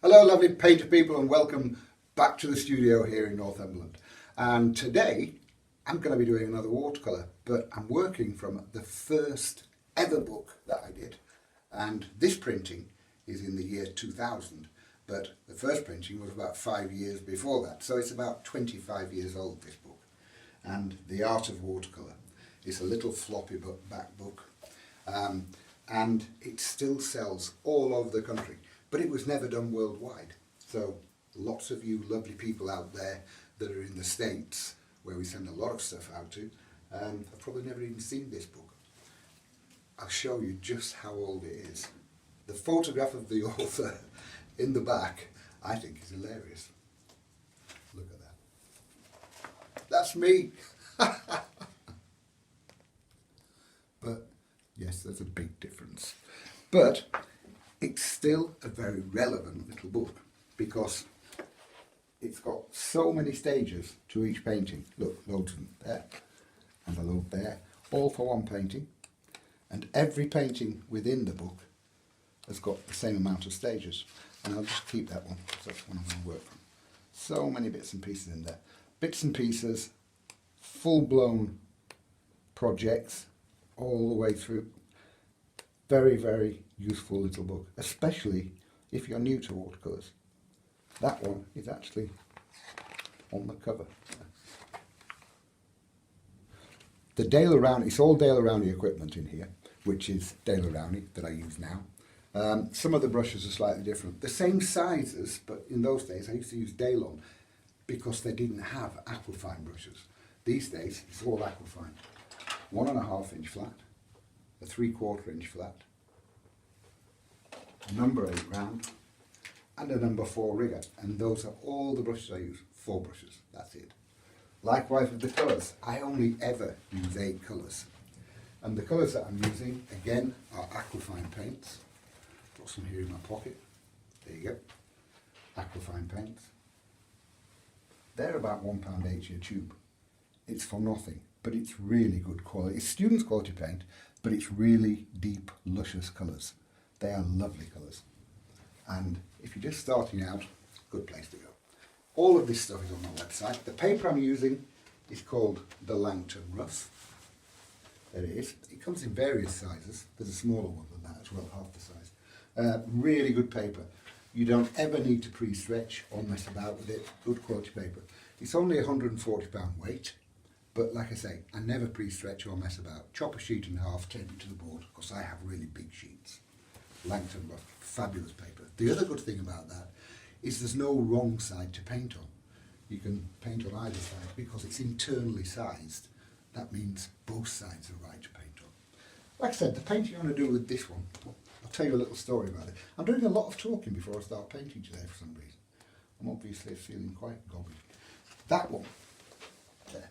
Hello lovely painter people and welcome back to the studio here in Northumberland. And today I'm going to be doing another watercolour, but I'm working from the first ever book that I did. And this printing is in the year 2000, but the first printing was about 5 years before that. So it's about 25 years old, this book. And The Art of Watercolour. It's a little floppy back book. And it still sells all over the country. But it was never done worldwide. So lots of you lovely people out there that are in the States, where we send a lot of stuff out to, have probably never even seen this book. I'll show you just how old it is. The photograph of the author in the back, I think, is hilarious. Look at that. That's me. But yes, there's a big difference. But it's still a very relevant little book because it's got so many stages to each painting. Look, loads of them there and a load there, all for one painting. And every painting within the book has got the same amount of stages. And I'll just keep that one because that's one I'm going to work from. So many bits and pieces in there. Bits and pieces, full-blown projects all the way through. Very, very useful little book, especially if you're new to watercolours. That one is actually on the cover. The Daler-Rowney, it's all Daler-Rowney equipment in here, which is Daler-Rowney that I use now. Some of the brushes are slightly different. The same sizes, but in those days I used to use Daler because they didn't have Aquafine brushes. These days it's all Aquafine. 1.5 inch flat, a 3/4 inch flat, a number 8 round, and a number 4 rigger. And those are all the brushes I use. 4 brushes, that's it. Likewise with the colours, I only ever use 8 colours. And the colours that I'm using, again, are Aquafine paints. Got some here in my pocket. There you go. Aquafine paints. They're about £1 a tube. It's for nothing, but it's really good quality. It's students' quality paint, but it's really deep, luscious colours. They are lovely colours. And if you're just starting out, good place to go. All of this stuff is on my website. The paper I'm using is called the Langton Rough. There it is. It comes in various sizes. There's a smaller one than that as well, half the size. Really good paper. You don't ever need to pre-stretch or mess about with it. Good quality paper. It's only £140 weight. But like I say, I never pre-stretch or mess about. Chop a sheet in half, tape it to the board, because I have really big sheets. Langton Rough, fabulous paper. The other good thing about that is there's no wrong side to paint on. You can paint on either side because it's internally sized. That means both sides are right to paint on. Like I said, the painting I'm going to do with this one, I'll tell you a little story about it. I'm doing a lot of talking before I start painting today for some reason. I'm obviously feeling quite gobby. That one, there.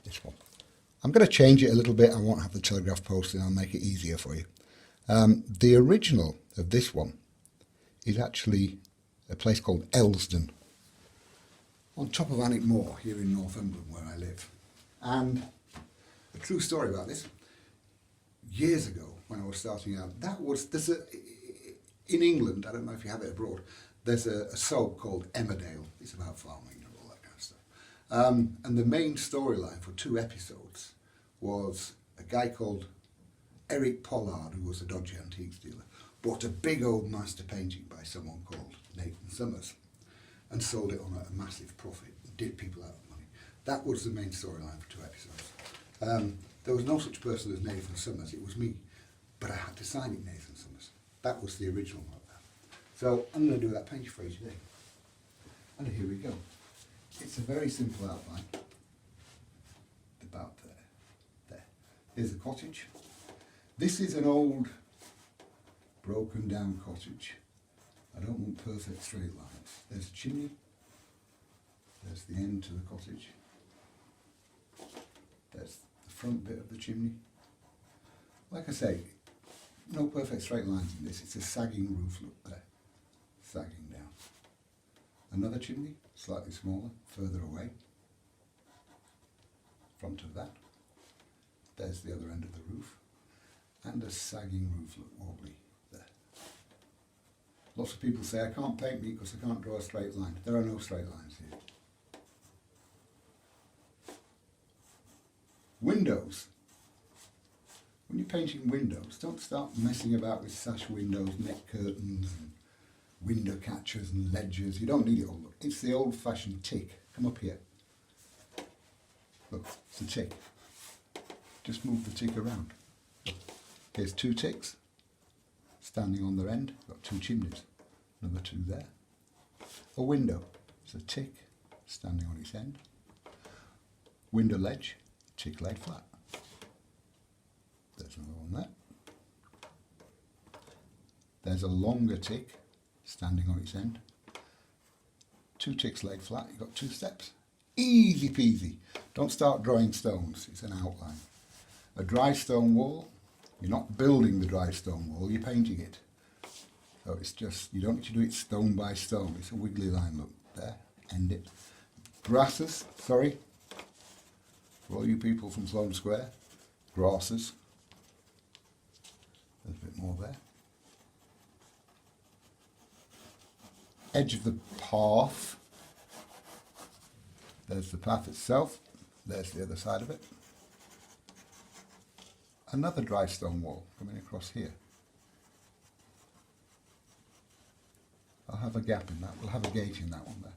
This one. I'm going to change it a little bit. I won't have the telegraph post and I'll make it easier for you. The original of this one is actually a place called Elsdon on top of Alnwick Moor here in Northumberland where I live. And a true story about this, years ago when I was starting out, in England, I don't know if you have it abroad, there's a soap called Emmerdale. It's about farming and all that kind of stuff. And the main storyline for 2 episodes was a guy called Eric Pollard, who was a dodgy antiques dealer, bought a big old master painting by someone called Nathan Summers and sold it on a massive profit, did people out of money. That was the main storyline for 2 episodes. There was no such person as Nathan Summers, it was me, but I had to sign it Nathan Summers. That was the original one of that. So I'm going to do that painting for you today. And here we go. It's a very simple outline. About there. There. Here's the cottage. This is an old, broken down cottage. I don't want perfect straight lines. There's a chimney. There's the end to the cottage. There's the front bit of the chimney. Like I say, no perfect straight lines in this. It's a sagging roof, look there. Sagging down. Another chimney, slightly smaller, further away. Front of that. There's the other end of the roof. And a sagging roof, look wobbly there. Lots of people say I can't paint me because I can't draw a straight line. There are no straight lines here. Windows. When you're painting windows, don't start messing about with sash windows, net curtains, and window catchers and ledgers. You don't need it all. It's the old-fashioned tick. Come up here. Look, it's a tick. Just move the tick around. Look, here's two ticks standing on their end. Got two chimneys. Another two there. A window. It's a tick standing on its end. Window ledge. Tick laid flat. There's another one there. There's a longer tick standing on its end. Two ticks laid flat, you've got two steps. Easy peasy. Don't start drawing stones, it's an outline. A dry stone wall, you're not building the dry stone wall, you're painting it. So it's just, you don't need to do it stone by stone, it's a wiggly line, look, there, end it. Grasses, sorry, for all you people from Sloane Square, grasses. There's a bit more there. Edge of the path. There's the path itself. There's the other side of it. Another dry stone wall coming across here. I'll have a gap in that. We'll have a gate in that one there.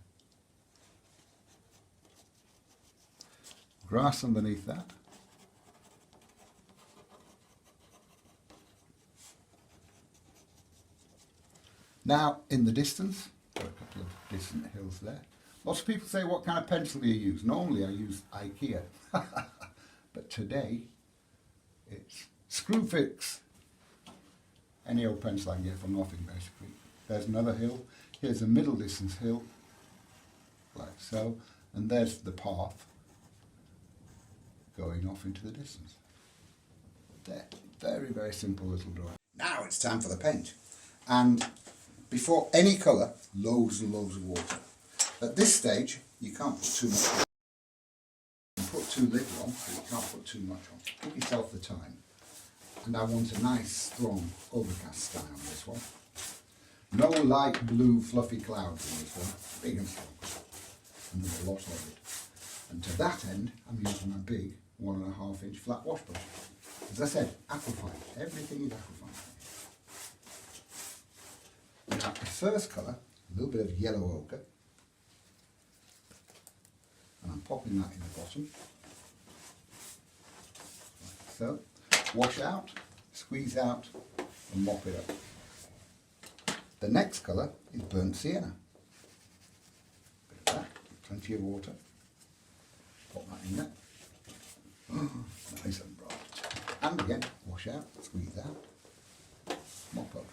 Grass underneath that. Now, in the distance, there are a couple of distant hills there. Lots of people say, what kind of pencil do you use? Normally I use IKEA, but today it's Screwfix. Any old pencil I can get for nothing, basically. There's another hill. Here's a middle distance hill, like so, and there's the path going off into the distance. There, very, very simple little drawing. Now it's time for the paint. And before any colour, loads and loads of water. At this stage, you can't put too much on. You can put too little on, but you can't put too much on. Give yourself the time. And I want a nice, strong overcast sky on this one. No light blue fluffy clouds in this one. Big and strong. And there's a lot of it. And to that end, I'm using my big 1.5 inch flat wash brush. As I said, Aquafine. Everything is Aquafine. Now, the first colour, a little bit of yellow ochre, and I'm popping that in the bottom, like so. Wash out, squeeze out, and mop it up. The next colour is burnt sienna. Bit of that, plenty of water. Pop that in there. Oh, nice and bright. And again, wash out, squeeze out, mop up.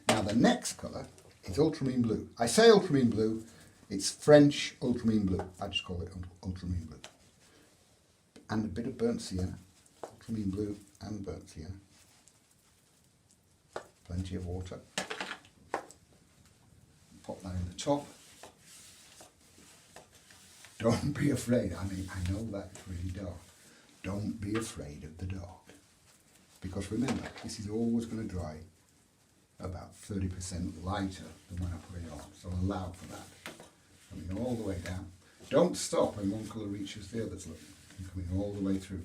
Now the next colour is ultramarine blue. I say ultramarine blue, it's French ultramarine blue. I just call it ultramarine blue. And a bit of burnt sienna. Ultramarine blue and burnt sienna. Plenty of water. Pop that in the top. Don't be afraid. I mean, I know that's really dark. Don't be afraid of the dark. Because remember, this is always going to dry about 30% lighter than when I put it on, so allow for that. Coming all the way down. Don't stop when one colour reaches the others, look. And coming all the way through.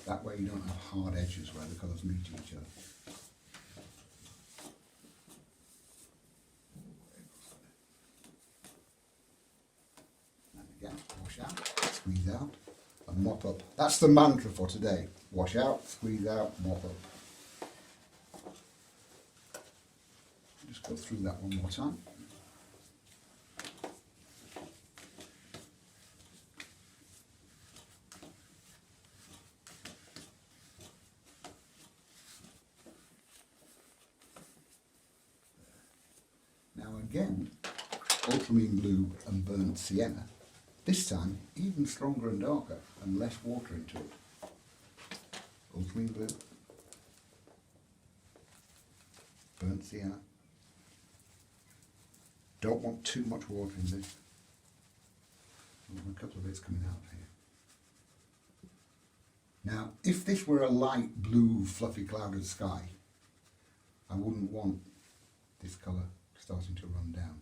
That way you don't have hard edges where the colours meet each other. And again, wash out, squeeze out, and mop up. That's the mantra for today. Wash out, squeeze out, mop up. Just go through that one more time. Now again, ultramarine blue and burnt sienna. This time even stronger and darker and less water into it. Ultramarine blue, burnt sienna. Don't want too much water in this. I want a couple of bits coming out here. Now, if this were a light blue, fluffy clouded sky, I wouldn't want this colour starting to run down.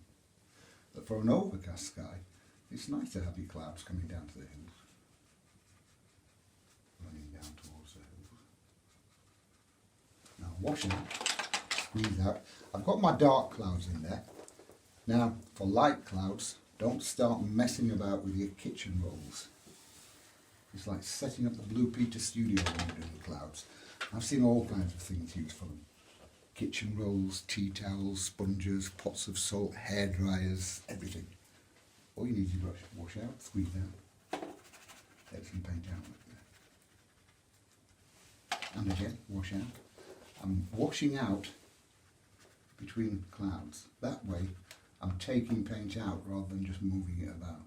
But for an overcast sky, it's nice to have your clouds coming down to the hills, running down towards the hills. Now wash out, squeeze out. I've got my dark clouds in there. Now for light clouds, don't start messing about with your kitchen rolls. It's like setting up the Blue Peter studio when you're doing the clouds. I've seen all kinds of things used for them. Kitchen rolls, tea towels, sponges, pots of salt, hair dryers, everything. All you need is your brush. Wash out, squeeze out, let some paint out. And again, wash out. I'm washing out between clouds. That way I'm taking paint out rather than just moving it about.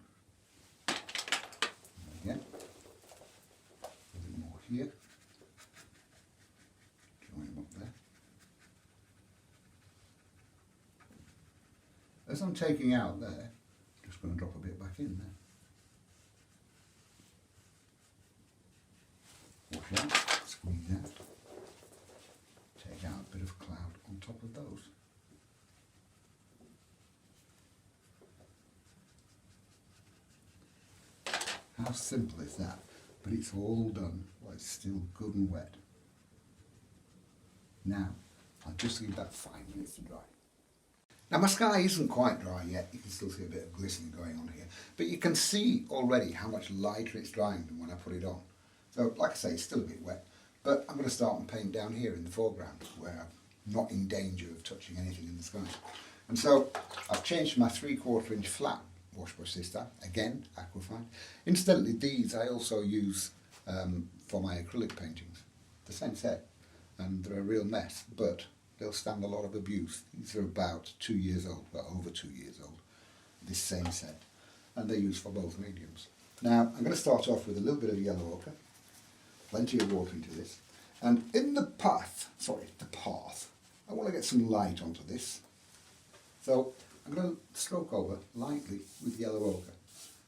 And again, a bit more here. Join them up there. As I'm taking out there, I'm just going to drop a bit back in there. Wash out, squeeze out. Take out a bit of cloud on top of those. How simple is that? But it's all done while it's still good and wet. Now, I'll just leave that 5 minutes to dry. Now my sky isn't quite dry yet, you can still see a bit of glistening going on here, but you can see already how much lighter it's drying than when I put it on. So like I say, it's still a bit wet, but I'm going to start and paint down here in the foreground where I'm not in danger of touching anything in the sky. And so I've changed my 3/4 inch flat wash brush this time, again Aquafine. Incidentally, these I also use for my acrylic paintings, the same set, and they're a real mess, but they'll stand a lot of abuse. These are about 2 years old, well over 2 years old, this same set, and they're used for both mediums. Now I'm going to start off with a little bit of yellow ochre, plenty of water into this, and in the path, I want to get some light onto this. So I'm going to stroke over lightly with yellow ochre,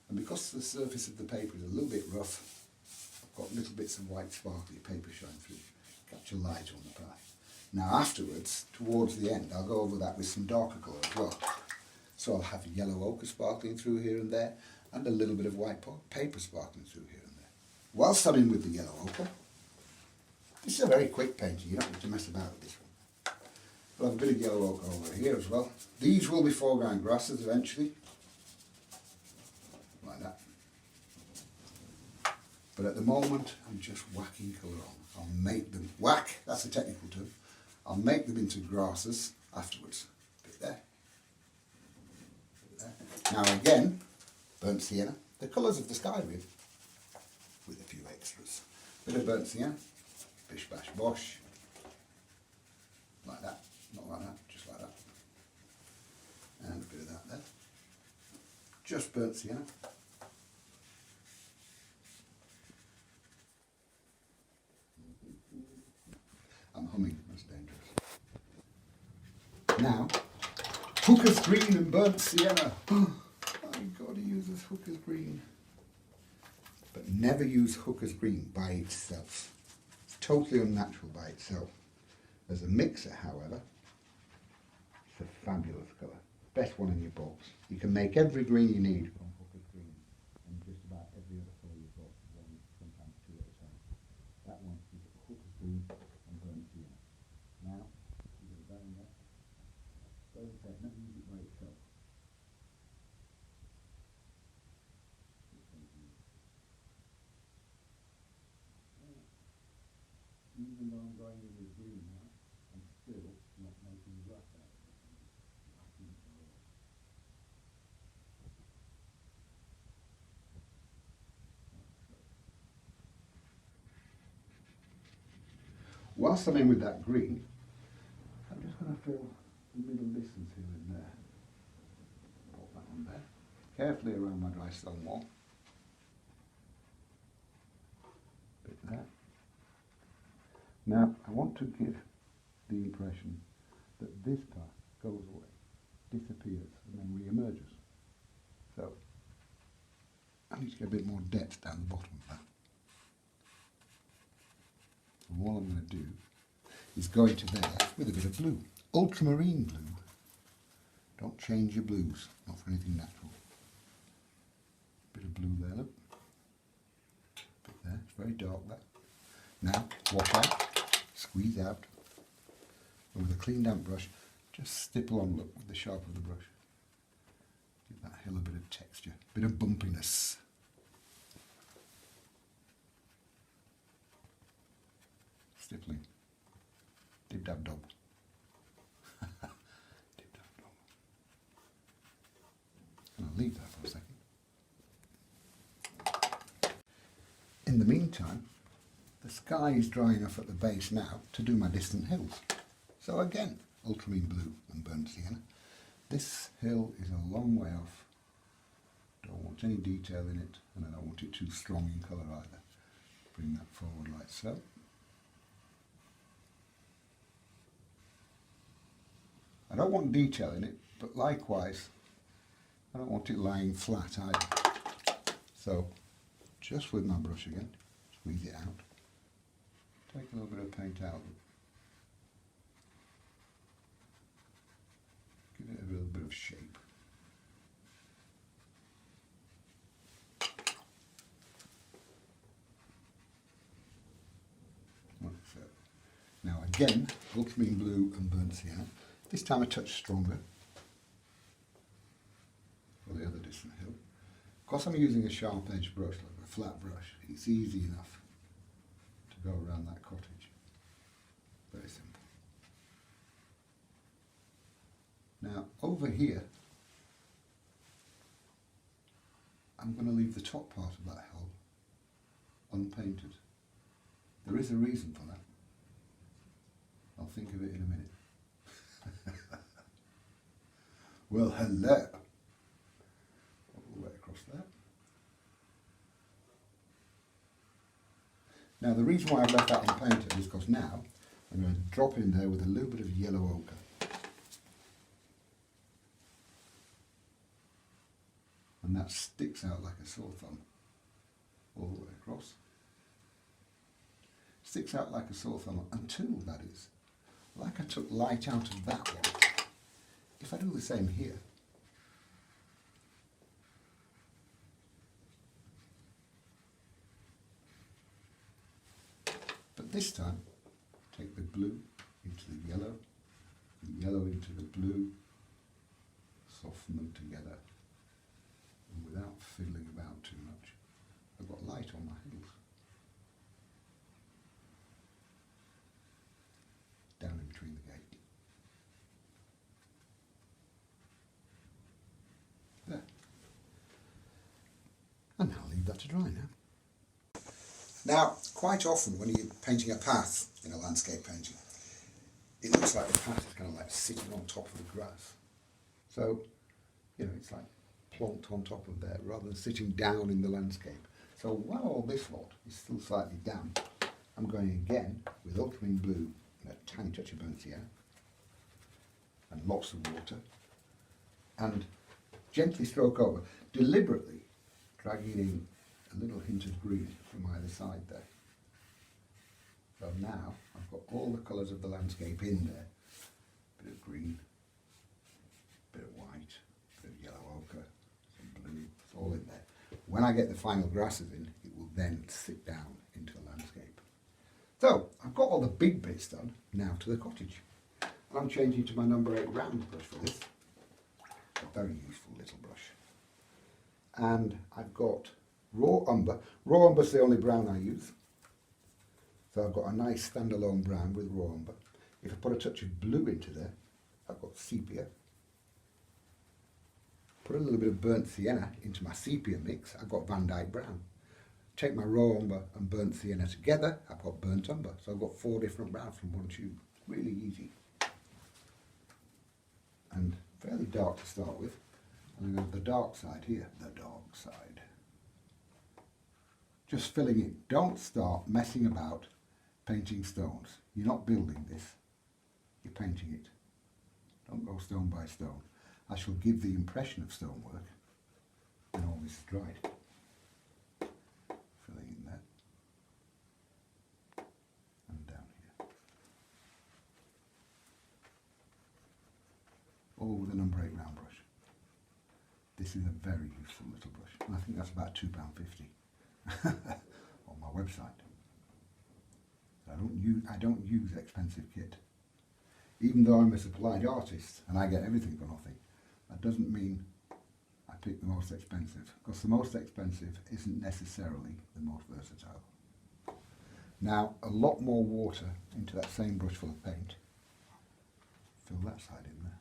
and because the surface of the paper is a little bit rough, I've got little bits of white sparkly paper showing through, capture light on the path. Now afterwards, towards the end, I'll go over that with some darker colour as well. So I'll have yellow ochre sparkling through here and there, and a little bit of white paper sparkling through here and there. Whilst I'm in with the yellow ochre, this is a very quick painting, you don't need to mess about with this one. I'll have a bit of yellow ochre over here as well. These will be foreground grasses eventually, like that. But at the moment, I'm just whacking colour on. I'll make them, whack, that's a technical term. I'll make them into grasses afterwards. Bit there. Bit there. Now again, burnt sienna, the colours of the sky really, with a few extras. Bit of burnt sienna, bish bash bosh, like that, not like that, just like that. And a bit of that there. Just burnt sienna. I'm humming, that's dangerous. Now, Hooker's Green and burnt sienna. I've got to use this Hooker's Green. But never use Hooker's Green by itself. It's totally unnatural by itself. As a mixer, however, it's a fabulous colour. Best one in your box. You can make every green you need from Hooker's Green, and just about every other colour you've got, one, sometimes two at a time. That one is Hooker's Green and burnt sienna. Now, you get that in there. So as I said, never use it by itself. Even though I'm going in with green now, I'm still not making grass out of it. Whilst I'm in with that green, I'm just going to fill the middle distance here and there. Pop that on there. Carefully around my dry stone wall. Bit of that. Now, I want to give the impression that this part goes away, disappears, and then re-emerges. So, I need to get a bit more depth down the bottom of that. And all I'm going to do is going to there with a bit of blue. Ultramarine blue. Don't change your blues, not for anything natural. Bit of blue there, look. Bit there, it's very dark there. Now, wash out, squeeze out, and with a clean damp brush, just stipple on, look, with the sharp of the brush. Give that hill a bit of texture, a bit of bumpiness. Stippling. Dib dab dob. Dib dab dob. And I'll leave that for a second. In the meantime, the sky is dry enough at the base now to do my distant hills. So again, ultramarine blue and burnt sienna. This hill is a long way off. Don't want any detail in it, and I don't want it too strong in colour either. Bring that forward like so. I don't want detail in it, but likewise, I don't want it lying flat either. So, just with my brush again, squeeze it out. Take a little bit of paint out. Give it a little bit of shape. Like so. Now again, ultramarine blue and burnt sienna. This time a touch stronger for the other distant hill. Because I'm using a sharp edge brush, like a flat brush, it's easy enough to go around that cottage. Very simple. Now over here, I'm going to leave the top part of that hill unpainted. There is a reason for that. I'll think of it in a minute. Well, hello. All the way across there. Now the reason why I've left that unpainted is because now I'm going to drop in there with a little bit of yellow ochre. And that sticks out like a sore thumb all the way across. Sticks out like a sore thumb until, that is, like I took light out of that one. If I do the same here, but this time take the blue into the yellow into the blue, soften them together, and without fiddling about too much. I've got light on my heels. Down in between the gate. There. And now leave that to dry now. Now, quite often when you're painting a path in a landscape painting, it looks like the path is kind of like sitting on top of the grass. So, you know, it's like plonked on top of there rather than sitting down in the landscape. So while all this lot is still slightly damp, I'm going again with ultramarine blue and a tiny touch of burnt sienna and lots of water, and gently stroke over, deliberately dragging in a little hint of green from either side there. So now I've got all the colours of the landscape in there. Bit of green, bit of white, bit of yellow ochre, some blue, it's all in there. When I get the final grasses in, it will then sit down into the landscape. So I've got all the big bits done, now to the cottage. And I'm changing to my number 8 round brush for this. A very useful little brush. And I've got raw umber. Raw umber is the only brown I use. So I've got a nice standalone brown with raw umber. If I put a touch of blue into there, I've got sepia. Put a little bit of burnt sienna into my sepia mix, I've got Van Dyke brown. Take my raw umber and burnt sienna together, I've got burnt umber. So I've got 4 different browns from one tube. Really easy. And fairly dark to start with. And then the dark side here, the dark side. Just filling in. Don't start messing about painting stones. You're not building this, you're painting it. Don't go stone by stone. I shall give the impression of stonework when all this is dried. Filling in there and down here. or with a number 8 round brush. This is a very useful little brush, and I think that's about £2.50 on my website. I don't use expensive kit. Even though I'm a supplied artist and I get everything for nothing, that doesn't mean I pick the most expensive, because the most expensive isn't necessarily the most versatile. Now, a lot more water into that same brush full of paint. Fill that side in there.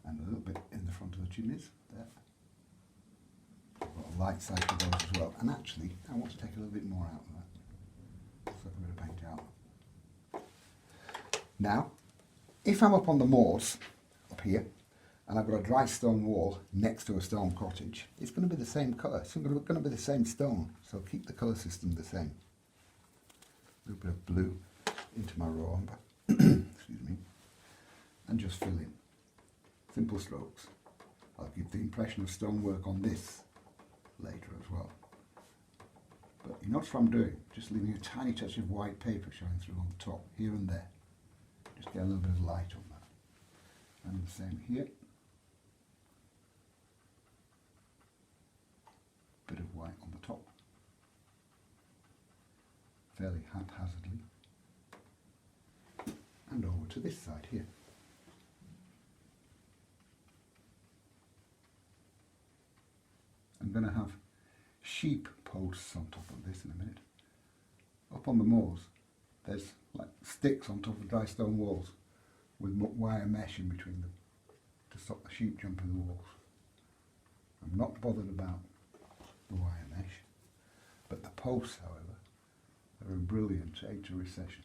And a little bit in the front of the chimneys, there. I've got a light side for those as well. And actually, I want to take a little bit more out of that. So I'm going to paint out. Now, if I'm up on the moors, up here, and I've got a dry stone wall next to a stone cottage, it's going to be the same colour. It's going to be the same stone. So keep the colour system the same. A little bit of blue into my raw umber. Excuse me. And just fill in. Simple strokes. I'll give the impression of stonework on this later as well. But you notice what I'm doing? Just leaving a tiny touch of white paper showing through on the top, here and there. Just get a little bit of light on that. And the same here. Bit of white on the top. Fairly haphazardly. And over to this side here. I'm going to have sheep posts on top of this in a minute. Up on the moors, there's like sticks on top of dry stone walls with wire mesh in between them to stop the sheep jumping the walls. I'm not bothered about the wire mesh, but the posts, however, are a brilliant aid to recession.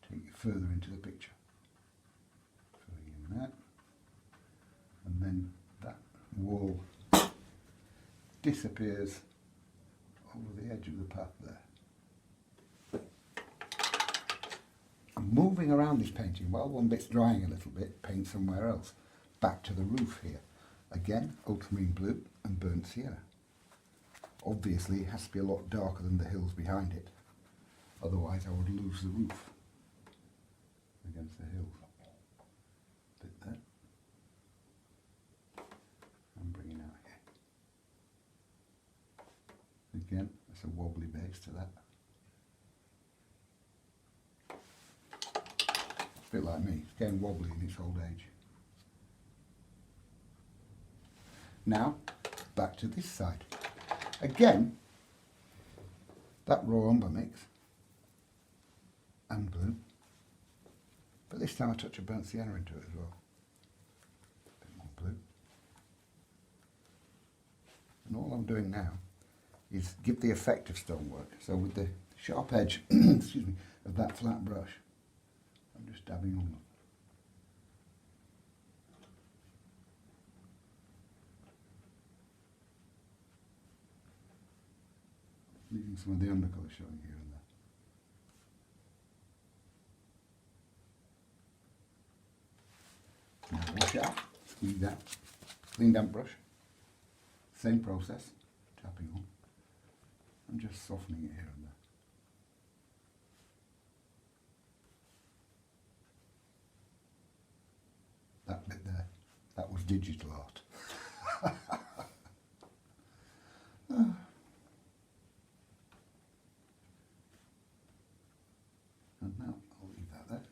Take you further into the picture. Filling in that, and then that wall disappears over the edge of the path there. I'm moving around this painting while one bit's drying a little bit, paint somewhere else. Back to the roof here. Again, ultramarine blue and burnt sienna. Obviously it has to be a lot darker than the hills behind it, otherwise I would lose the roof against the hills. Bit there. I'm bringing out here. Again, there's a wobbly base to that. A bit like me, it's getting wobbly in its old age. Now, back to this side. Again, that raw umber mix and blue, but this time I touch a burnt sienna into it as well. A bit more blue. And all I'm doing now is give the effect of stonework. So with the sharp edge excuse me, of that flat brush, I'm just dabbing on them. Leaving some of the undercolour showing here and there. Now wash it out, squeeze out, clean damp brush, same process, tapping on, and just softening it here and there. That bit there, that was digital art. And now I'll leave that there.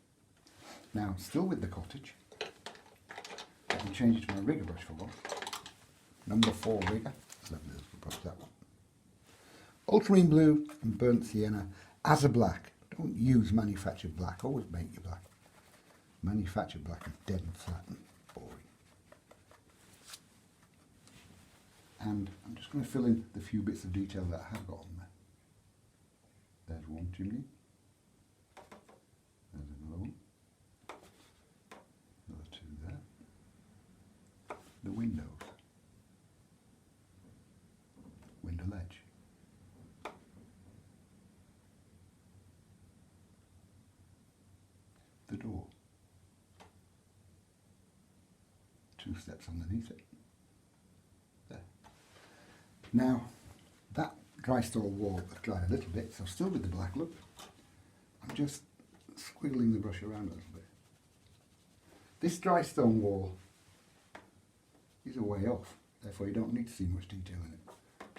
Now, still with the cottage, I can change it to my rigger brush for one. Number 4 rigger, lovely little brush, that one. Ultramarine blue and burnt sienna as a black. Don't use manufactured black, always make your black. Manufactured black is dead and flat and boring. And I'm just going to fill in the few bits of detail that I have got on there. There's one chimney. There's another one. Another two there. The windows. Window ledge. The door. 2 steps underneath it. There. Now, That dry stone wall has dried a little bit, so still with the black look. I'm just squiggling the brush around a little bit. This dry stone wall is a way off, therefore you don't need to see much detail in it.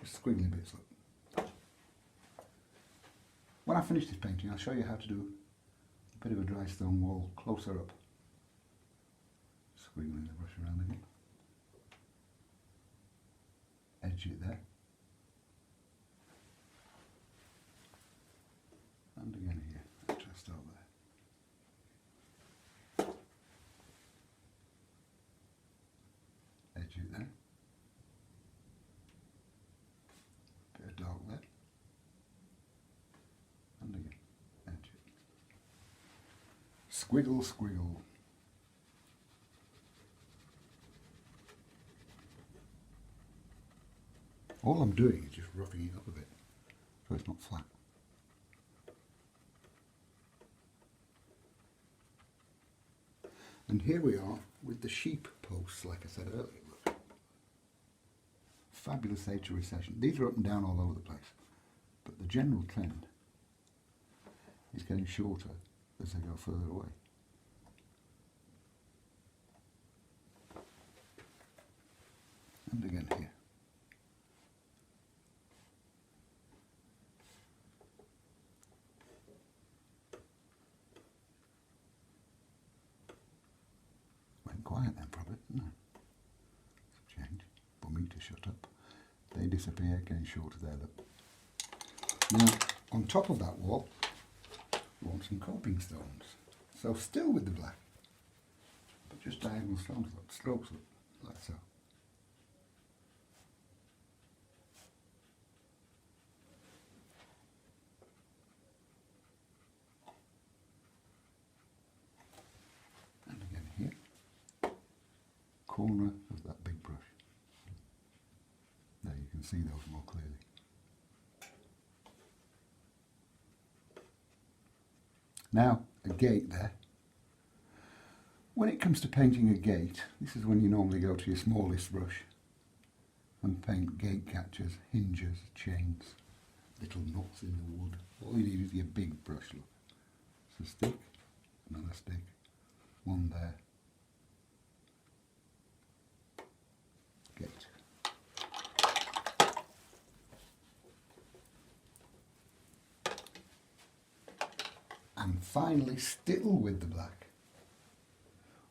Just squiggly bits. Look. When I finish this painting, I'll show you how to do a bit of a dry stone wall closer up. Squiggling the brush around again. Edge it there. And again here, just over there. Edge it there. Bit of dark there. And again, edge it. Squiggle, squiggle. All I'm doing is just roughing it up a bit, so it's not flat. And here we are with the sheep posts, like I said earlier. Look. Fabulous age of recession. These are up and down all over the place, but the general trend is getting shorter as they go further away. And again here. Quiet then, probably, didn't it? Some change. For me to shut up. They disappear, getting shorter there, look. Now, on top of that wall, we want some coping stones. So still with the black, but just diagonal stones, look, strokes, look, like so. Corner of that big brush. There you can see those more clearly. Now a gate there. When it comes to painting a gate, this is when you normally go to your smallest brush and paint gate catchers, hinges, chains, little knots in the wood. All you need is your big brush, look. It's a stick, another stick, one there. Gate. And finally, still with the black,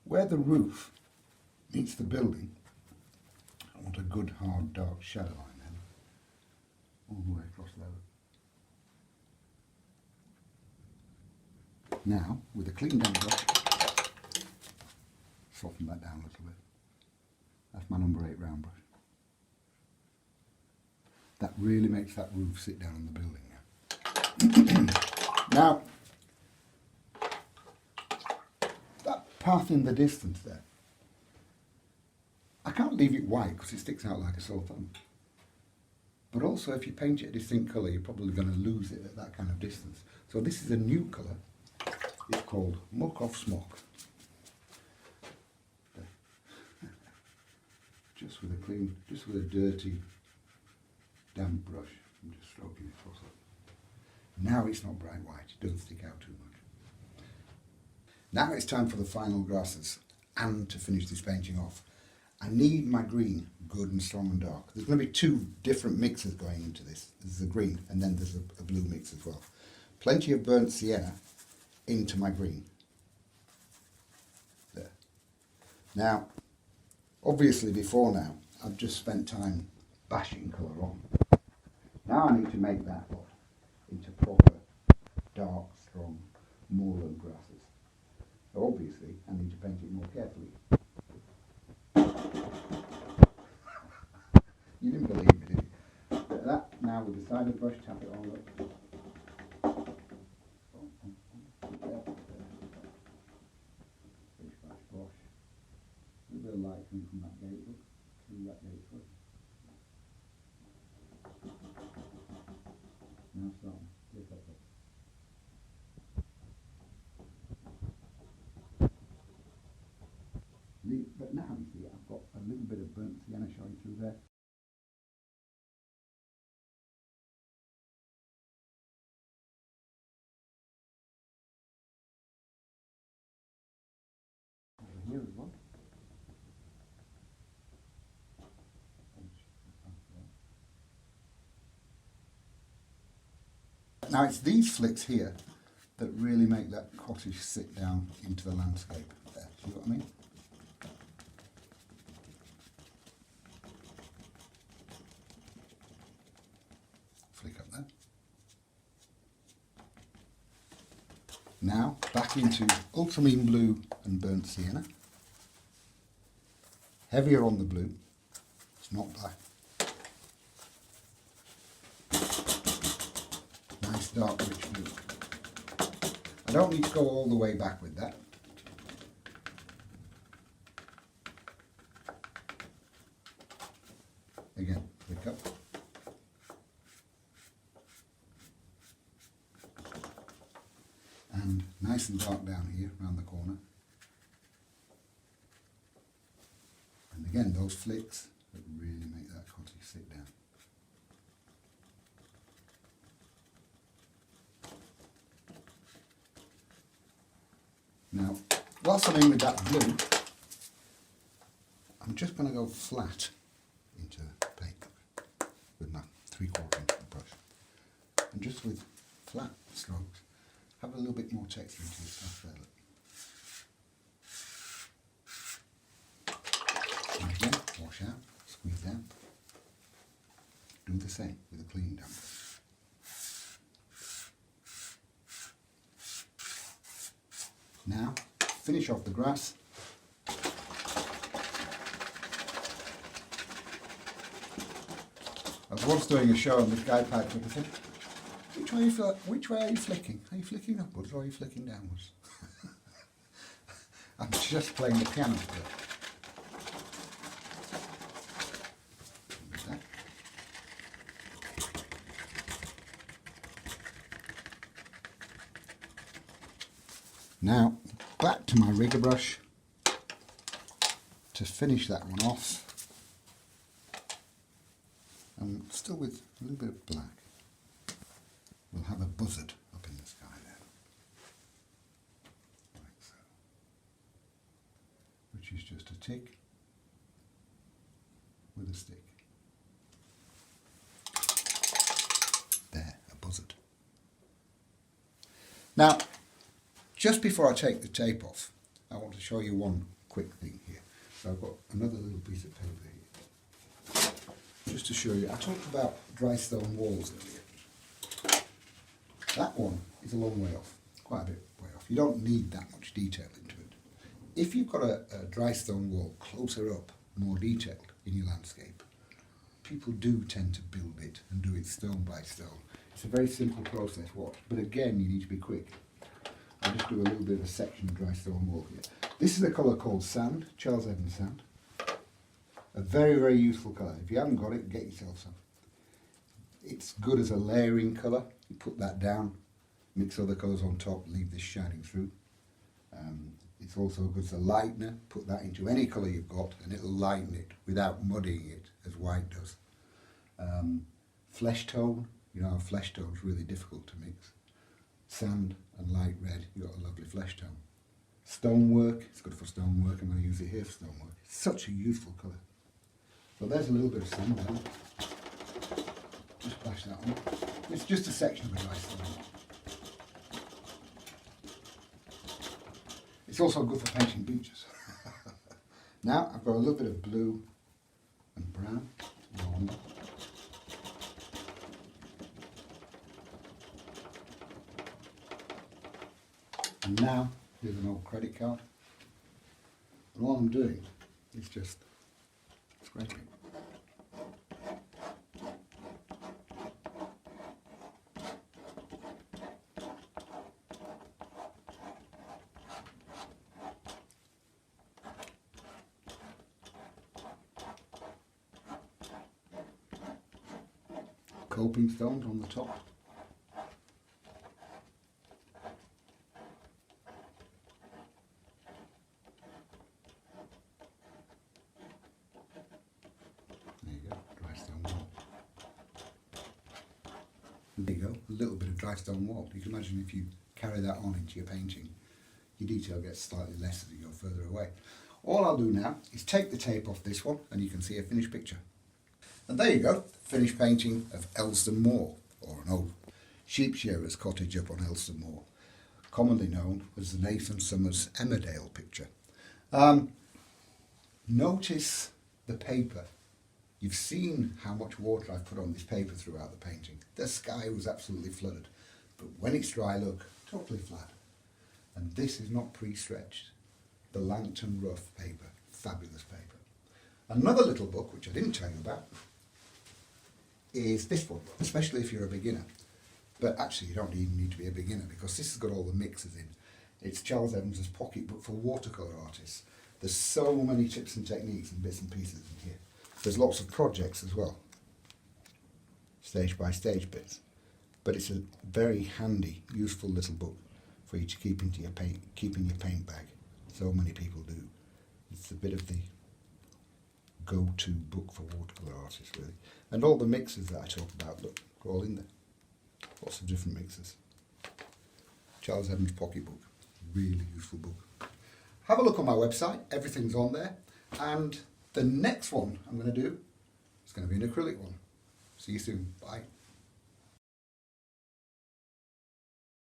where the roof meets the building, I want a good hard dark shadow line then, all the way across there. Now, with a clean damp brush, soften that down a little bit. That's my number 8 round brush. That really makes that roof sit down on the building now. Now, that path in the distance there, I can't leave it white because it sticks out like a sore thumb. But also if you paint it a distinct colour, you're probably going to lose it at that kind of distance. So this is a new colour. It's called Muck Off Smock. Just with a clean, just with a dirty, damp brush. I'm just stroking it across it. Now it's not bright white, it doesn't stick out too much. Now it's time for the final grasses and to finish this painting off. I need my green good and strong and dark. There's going to be 2 different mixes going into this. There's the green and then there's a blue mix as well. Plenty of burnt sienna into my green. There. Now, obviously before now, I've just spent time bashing colour on. Now I need to make that up into proper, dark, strong moorland grasses. So obviously I need to paint it more carefully. You didn't believe me, did you? But that, now with the side of the brush, tap it on up. A little bit of light coming from that gate, look, through that gate first. Now start, lift that up. But now you see I've got a little bit of burnt sienna showing through there. Now it's these flicks here that really make that cottage sit down into the landscape there. See what I mean? Flick up there. Now back into Ultramarine Blue and Burnt Sienna. Heavier on the blue, it's not black. Nice dark rich blue. I don't need to go all the way back with that. Again, flick up. And nice and dark down here, around the corner. And again, those flicks that really make that cottage sit down. Now, whilst I'm in with that blue, I'm just going to go flat into paint with my 3/4 inch brush. And just with flat strokes, have a little bit more texture into your stuff there. And again, wash out, squeeze down. Do the same with a clean down. Now, finish off the grass. I was once doing a show and this guy piped up and said, which way are you flicking? Are you flicking upwards or are you flicking downwards? I'm just playing the piano still. Now, back to my rigger brush to finish that one off. And still with a little bit of black. We'll have a buzzard up in the sky there. Like so. Which is just a tick with a stick. There, a buzzard. Now, just before I take the tape off, I want to show you one quick thing here. So I've got another little piece of paper here. Just to show you, I talked about dry stone walls earlier. That one is a long way off, quite a bit way off. You don't need that much detail into it. If you've got a dry stone wall closer up, more detailed in your landscape, people do tend to build it and do it stone by stone. It's a very simple process, but again, you need to be quick. I'll just do a little bit of a section of dry stone wall here. This is a colour called sand, Charles Evans sand. A very, very useful colour. If you haven't got it, get yourself some. It's good as a layering colour. You put that down, mix other colours on top, leave this shining through. It's also good as a lightener. Put that into any colour you've got and it'll lighten it without muddying it as white does. Flesh tone, you know, flesh tone is really difficult to mix. Sand and light red, you've got a lovely flesh tone. Stonework, it's good for stonework. I'm going to use it here for stonework. It's such a useful colour. So there's a little bit of sand there. Just splash that on. It's just a section of a dry stone. It's also good for painting beaches. Now I've got a little bit of blue and brown on. And now here's an old credit card. And all I'm doing is just scraping. Coping stones on the top. There you go, dry stone wall. There you go, a little bit of dry stone wall. You can imagine if you carry that on into your painting, your detail gets slightly less as you go further away. All I'll do now is take the tape off this one and you can see a finished picture. And there you go, finished painting of Elsdon Moor, or an old sheep shearer's cottage up on Elston Moor, commonly known as the Nathan Summers Emmerdale picture. Notice the paper. You've seen how much water I've put on this paper throughout the painting. The sky was absolutely flooded, but when it's dry, look, totally flat. And this is not pre-stretched. The Langton Rough paper, fabulous paper. Another little book, which I didn't tell you about, is this one, especially if you're a beginner. But actually you don't even need to be a beginner because this has got all the mixes in. It's Charles Evans' pocketbook for watercolour artists. There's so many tips and techniques and bits and pieces in here. There's lots of projects as well, stage by stage bits. But it's a very handy, useful little book for you to keep in your paint bag. So many people do. It's a bit of the go-to book for watercolour artists, really. And all the mixes that I talk about, look, are all in there. Lots of different mixes. Charles Evans pocketbook, really useful book. Have a look on my website, everything's on there. And the next one I'm going to do is going to be an acrylic one. See you soon, bye.